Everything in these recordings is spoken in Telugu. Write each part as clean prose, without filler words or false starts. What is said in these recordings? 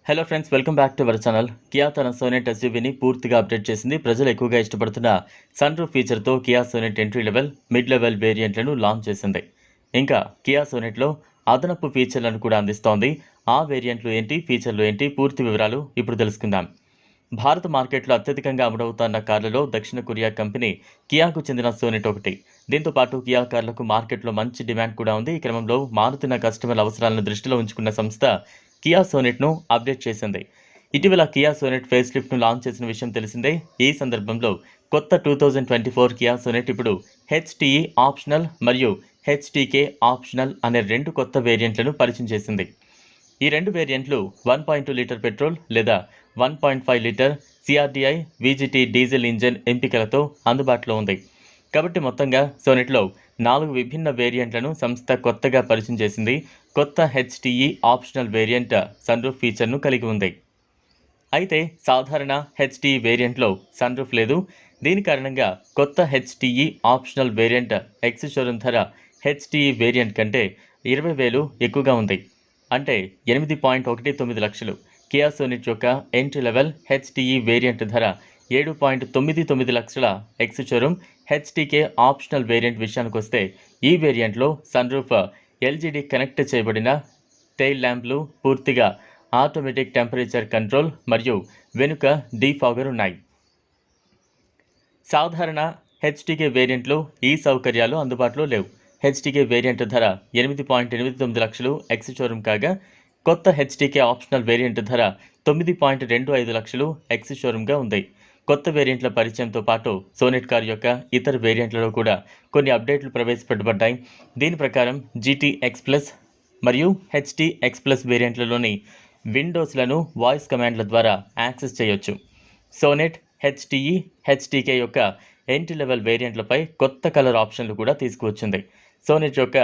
Hello friends, welcome back to our channel. Kia తన సోనెట్ ఎస్యూవీని పూర్తిగా అప్డేట్ చేసింది. ప్రజలు ఎక్కువగా ఇష్టపడుతున్న సన్ రూఫ్ ఫీచర్తో Kia Sonet entry level, mid level వేరియంట్లను లాంచ్ చేసింది. ఇంకా కియా సోనెట్లో అదనపు ఫీచర్లను కూడా అందిస్తోంది. ఆ వేరియంట్లు ఏంటి, ఫీచర్లు ఏంటి, పూర్తి వివరాలు ఇప్పుడు తెలుసుకుందాం. భారత మార్కెట్లో అత్యధికంగా అమ్ముడవుతున్న కార్లలో దక్షిణ కొరియా కంపెనీ కియాకు చెందిన సోనెట్ ఒకటి. దీంతో పాటు కియా కార్లకు మార్కెట్లో మంచి డిమాండ్ కూడా ఉంది. ఈ క్రమంలో మారుతున్న కస్టమర్ల అవసరాలను దృష్టిలో ఉంచుకున్న సంస్థ కియా సోనెట్ను అప్డేట్ చేసింది. ఇటీవల కియా సోనెట్ ఫేస్ లిఫ్ట్ను లాంచ్ చేసిన విషయం తెలిసిందే. ఈ సందర్భంలో కొత్త 2024 కియా సోనెట్ ఇప్పుడు హెచ్టీఈ ఆప్షనల్ మరియు హెచ్టీకే ఆప్షనల్ అనే రెండు కొత్త వేరియంట్లను పరిచయం చేసింది. ఈ రెండు వేరియంట్లు 1.2 లీటర్ పెట్రోల్ లేదా 1.5 లీటర్ సిఆర్డీఐ వీజీటీ డీజిల్ ఇంజన్ ఎంపికలతో అందుబాటులో ఉంది. కాబట్టి మొత్తంగా సోనెట్లో 4 విభిన్న వేరియంట్లను సంస్థ కొత్తగా పరిచయం చేసింది. కొత్త హెచ్టీఈ ఆప్షనల్ వేరియంట్ సన్ రూఫ్ ఫీచర్ను కలిగి ఉంది. అయితే సాధారణ హెచ్టీఈ వేరియంట్లో సన్ రూఫ్ లేదు. దీని కారణంగా కొత్త హెచ్టీఈ ఆప్షనల్ వేరియంట్ ఎక్స్ షోరూమ్ ధర హెచ్టీఈ వేరియంట్ కంటే 20,000 ఎక్కువగా ఉంది. అంటే 8.19 లక్షలు. కియా సోనెట్ యొక్క ఎంట్రీ లెవెల్ హెచ్టీఈ వేరియంట్ ధర 7.99 లక్షల. Ex showroom HTK optional variant విషయానికి వస్తే ఈ వేరియంట్లో సన్ రూఫ్, ఎల్జీడీ కనెక్ట్ చేయబడిన టెయిల్ ల్యాంప్లు, పూర్తిగా ఆటోమేటిక్ టెంపరేచర్ కంట్రోల్ మరియు వెనుక డీఫాగర్ ఉన్నాయి. సాధారణ హెచ్టీకే వేరియంట్లో ఈ సౌకర్యాలు అందుబాటులో లేవు. హెచ్టీకే వేరియంట్ ధర 8.89 లక్షలు ఎక్స్ షోరూమ్ కాగా, కొత్త హెచ్టీకే ఆప్షనల్ వేరియంట్ ధర 9.25 లక్షలు ఎక్స్ షోరూమ్గా ఉంది. కొత్త వేరియంట్ల పరిచయంతో పాటు సోనెట్ కార్ యొక్క ఇతర వేరియంట్లలో కూడా కొన్ని అప్డేట్లు ప్రవేశపెట్టబడ్డాయి. దీని ప్రకారం జీటీ ఎక్స్ ప్లస్ మరియు హెచ్టీ ఎక్స్ ప్లస్ వేరియంట్లలోని విండోస్లను వాయిస్ కమాండ్ల ద్వారా యాక్సెస్ చేయొచ్చు. సోనెట్ హెచ్టీఈ, హెచ్టీకే యొక్క ఎంట్రీ లెవెల్ వేరియంట్లపై కొత్త కలర్ ఆప్షన్లు కూడా తీసుకువచ్చింది. సోనెట్ యొక్క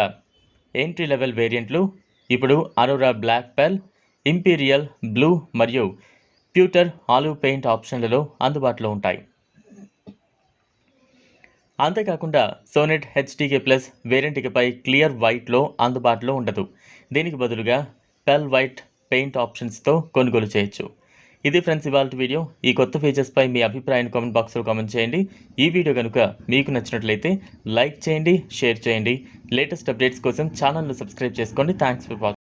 ఎంట్రీ లెవెల్ వేరియంట్లు ఇప్పుడు అరోరా బ్లాక్ పెల్, ఇంపీరియల్ బ్లూ మరియు ప్యూటర్ ఆలివ్ పెయింట్ ఆప్షన్లలో అందుబాటులో ఉంటాయి. అంతేకాకుండా సోనెట్ హెచ్టీకే ప్లస్ వేరియంట్ ఇకపై క్లియర్ వైట్లో అందుబాటులో ఉండదు. దీనికి బదులుగా పెల్ వైట్ పెయింట్ ఆప్షన్స్తో కొనుగోలు చేయొచ్చు. ఇది ఫ్రెండ్స్ ఇవాల్టి వీడియో. ఈ కొత్త ఫీచర్స్పై మీ అభిప్రాయాన్ని కామెంట్ బాక్స్లో కామెంట్ చేయండి. ఈ వీడియో కనుక మీకు నచ్చినట్లయితే లైక్ చేయండి, షేర్ చేయండి. లేటెస్ట్ అప్డేట్స్ కోసం ఛానల్ను సబ్స్క్రైబ్ చేసుకోండి. Thanks for watching.